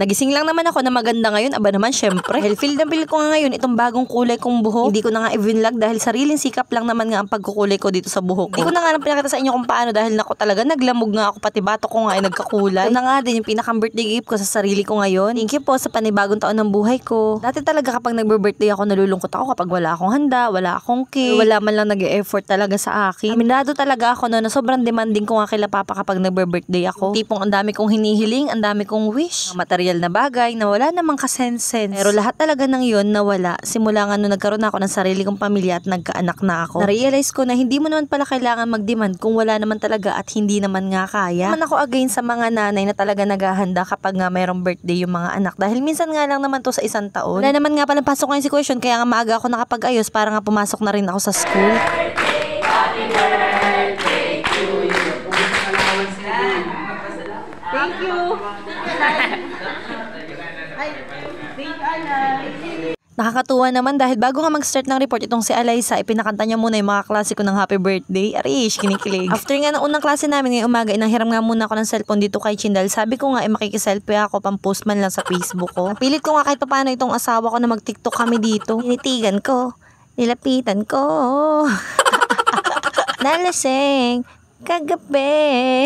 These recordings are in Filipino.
Nagising lang naman ako na maganda ngayon. Aba naman, syempre. Dahil feel na feel ko nga ngayon itong bagong kulay kong buhok. Hindi ko na nga i-vlog dahil sariling sikap lang naman nga ang pagkukulay ko dito sa buhok ko. Hindi ko na nga lang pinakita sa inyo kung paano dahil nako talaga naglamog nga ako, pati bato ko nga ay nagkakulay. Ito na nga din yung pinakang birthday gift ko sa sarili ko ngayon. Thank you po sa panibagong taon ng buhay ko. Dati talaga kapag nagbe-birthday ako, nalulungkot ako kapag wala akong handa, wala akong cake, wala man lang nag-e-effort talaga sa akin. Aminado talaga ako na sobrang demanding ko nga kila papa kapag nagbe-birthday ako. Tipong ang dami kong hinihiling, ang dami kong wish, material na bagay na wala namang kasense. Pero lahat talaga ng yon nawala simula nga nung nagkaroon ako ng sarili kong pamilya at nagkaanak na ako. Na-realize ko na hindi mo naman pala kailangan mag-demand kung wala naman talaga at hindi naman nga kaya. Naman ako against sa mga nanay na talaga naghahanda kapag nga mayroong birthday yung mga anak dahil minsan nga lang naman to sa isang taon. Wala naman nga palang pasok ngayon si question kaya nga maaga ako nakapag-ayos para nga pumasok na rin ako sa school. Happy birthday to you. Thank you. Nakakatuwa naman dahil bago nga mag-start ng report itong si Alaysa, ipinakanta niya muna yung mga klase ko ng happy birthday. Arish, kinikilig. After nga ng unang klase namin ngayong umaga, inahiram nga muna ako ng cellphone dito kay Chindal. Sabi ko nga makikiselfie ako, pang-post man lang sa Facebook ko. Napilit ko nga kahit paano itong asawa ko na mag-TikTok kami dito. Tinitigan ko, nilapitan ko. Nalasing kagabi.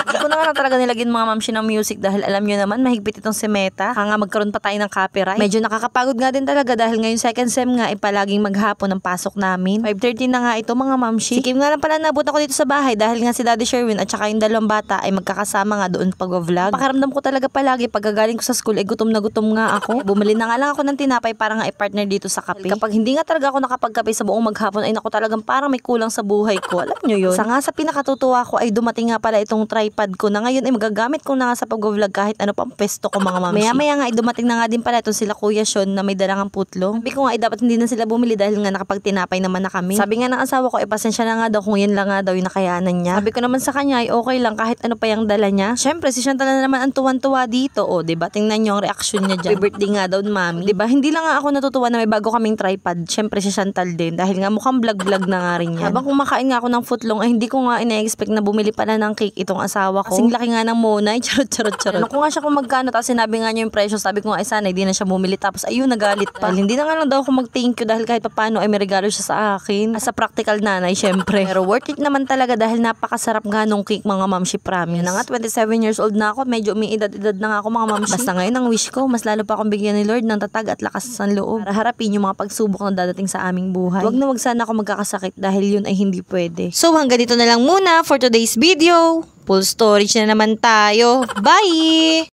Hindi ko na nga talaga nilagyan mga mamshi ng music dahil alam nyo naman mahigpit itong si Meta. Nga magkaroon pa tayo ng copyright. Medyo nakakapagod nga din talaga dahil ngayon second sem nga palaging maghapon ang pasok namin. 5:30 na nga ito mga mamshi. Sikim nga lang pala nabot ako dito sa bahay dahil nga si Daddy Sherwin at saka yung dalawang bata ay magkakasama nga doon pag-vlog. Pakiramdam ko talaga palagi pagkagaling ko sa school ay gutom nga ako. Bumili na nga lang ako ng tinapay para nga i-partner dito sa kape. Kapag hindi nga talaga ako nakapagkape sa buong maghapon ay naku talagang parang may kulang sa buhay ko. Alam nyo yun? Sa pinakatutuwa ko ay dumating nga pala itong tripod ko na ngayon ay magagamit ko na nga sa pag-vlog kahit ano pang pesto ko mga mamshi. Maya nga ay dumating na nga din pala itong sila Kuya Sean na may dalang putlong. Sabi ko nga ay dapat hindi na sila bumili dahil nga nakapagtinapay naman na kami. Sabi nga ng asawa ko ay pasensya na nga daw kung yan lang nga daw yung nakayanan niya. Sabi ko naman sa kanya ay okay lang kahit ano pa yung dala niya. Syempre si Chantal na naman ang tuwan-tuwa dito. O diba tingnan nyo ang reaksyon niya dyan. Birthday nga daw mami. Diba hindi lang nga ako natutuwa na may bago kaming tripod. Syempre si Chantal din dahil nga mukhang vlog-vlog na nga rin yan. Habang kumakain nga ako ng footlong ay hindi ko nga ina-expect na bumili pala ng cake itong asawa ko. Kasing laki nga ng monay, charot. Ano ko nga siya kung magkano, tapos sinabi nga niya yung presyo, sabi ko nga ay sana hindi na siya bumili, tapos ayun nagalit pa. Hindi na nga lang daw ako mag-thank you dahil kahit papaano ay may regalo siya sa akin. As a practical nanay, syempre. Pero worth it naman talaga dahil napakasarap nga nung cake mga mamshi, promise. Yan na nga, 27 years old na ako, medyo umiidad-idad na nga ako mga mamshi. Basta ngayon ang wish ko, mas lalo pa akong bigyan ni Lord ng tatag at lakas sa loob para harapin yung mga pagsubok na dadating sa aming buhay. Wag na wag sana ako magkakasakit dahil yun ay hindi pwede. So hanggang dito na lang muna for today's video. Full storage na naman tayo. Bye!